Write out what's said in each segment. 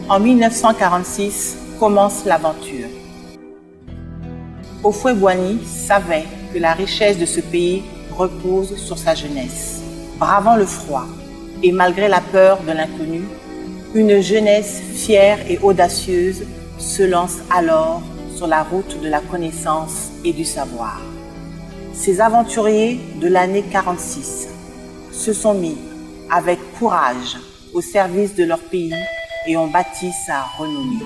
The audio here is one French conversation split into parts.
En 1946 commence l'aventure. Houphouët-Boigny savait que la richesse de ce pays repose sur sa jeunesse. Bravant le froid et malgré la peur de l'inconnu, une jeunesse fière et audacieuse se lance alors sur la route de la connaissance et du savoir. Ces aventuriers de l'année 46 se sont mis avec courage au service de leur pays et ont bâti sa renommée.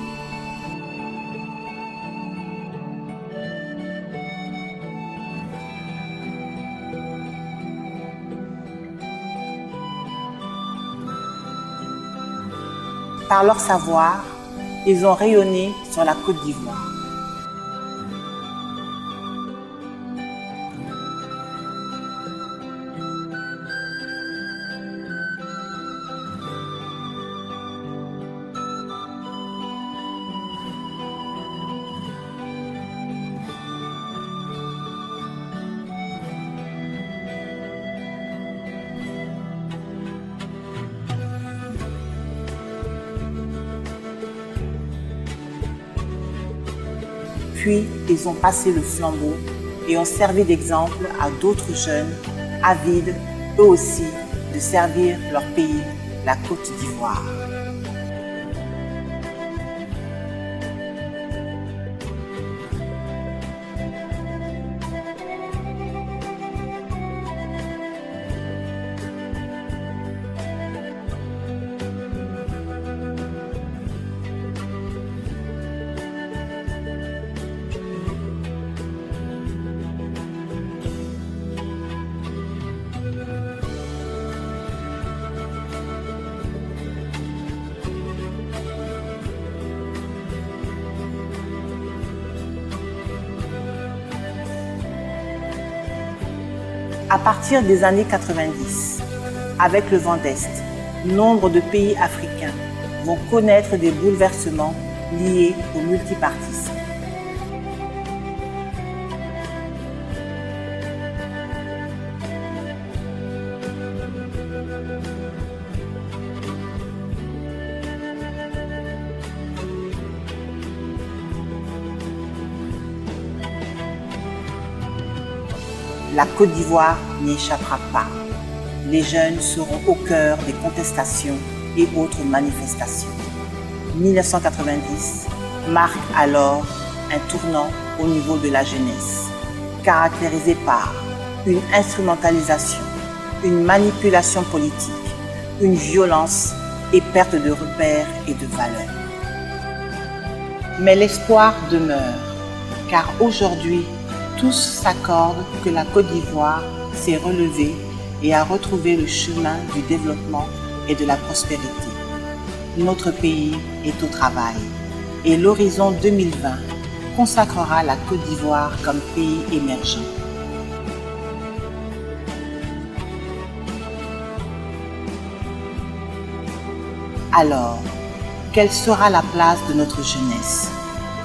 Par leur savoir, ils ont rayonné sur la Côte d'Ivoire. Puis, ils ont passé le flambeau et ont servi d'exemple à d'autres jeunes avides, eux aussi, de servir leur pays, la Côte d'Ivoire. À partir des années 90, avec le vent d'Est, nombre de pays africains vont connaître des bouleversements liés au multipartisme. La Côte d'Ivoire n'y échappera pas. Les jeunes seront au cœur des contestations et autres manifestations. 1990 marque alors un tournant au niveau de la jeunesse, caractérisé par une instrumentalisation, une manipulation politique, une violence et perte de repères et de valeurs. Mais l'espoir demeure, car aujourd'hui, tous s'accordent que la Côte d'Ivoire s'est relevée et a retrouvé le chemin du développement et de la prospérité. Notre pays est au travail et l'horizon 2020 consacrera la Côte d'Ivoire comme pays émergent. Alors, quelle sera la place de notre jeunesse?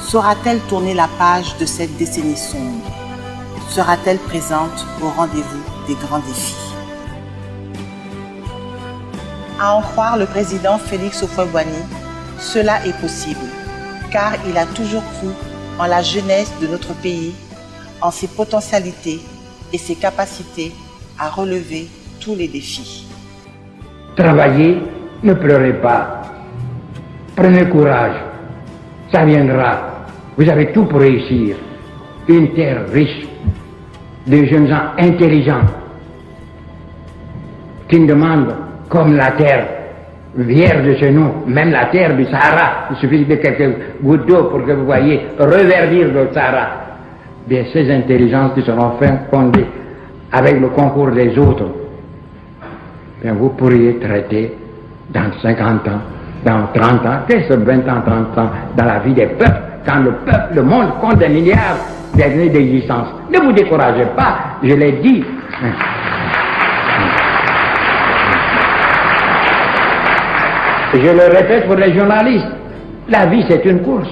Saura-t-elle tourner la page de cette décennie sombre? Sera-t-elle présente au rendez-vous des grands défis? À en croire le président Félix Houphouët-Boigny, cela est possible, car il a toujours cru en la jeunesse de notre pays, en ses potentialités et ses capacités à relever tous les défis. Travaillez, ne pleurez pas. Prenez courage, ça viendra. Vous avez tout pour réussir. Une terre riche, des jeunes gens intelligents, qui ne demandent comme la terre vierge chez nous, même la terre du Sahara, il suffit de quelques gouttes d'eau pour que vous voyez reverdir le Sahara. Bien, ces intelligences qui seront fondées avec le concours des autres, bien, vous pourriez traiter dans 50 ans, dans 30 ans, qu'est-ce que 20 ans, 30 ans dans la vie des peuples, quand le peuple, le monde compte des milliards d'années d'existence. Ne vous découragez pas, je l'ai dit. Je le répète pour les journalistes, la vie c'est une course.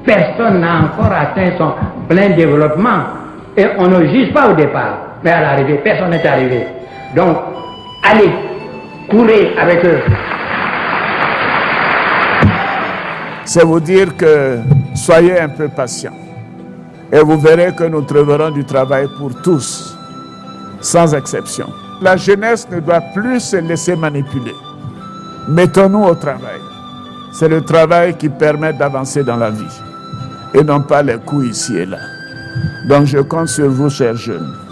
Personne n'a encore atteint son plein développement et on ne juge pas au départ, mais à l'arrivée, personne n'est arrivé. Donc, allez, courez avec eux. C'est vous dire que soyez un peu patients. Et vous verrez que nous trouverons du travail pour tous, sans exception. La jeunesse ne doit plus se laisser manipuler. Mettons-nous au travail. C'est le travail qui permet d'avancer dans la vie et non pas les coups ici et là. Donc je compte sur vous, chers jeunes.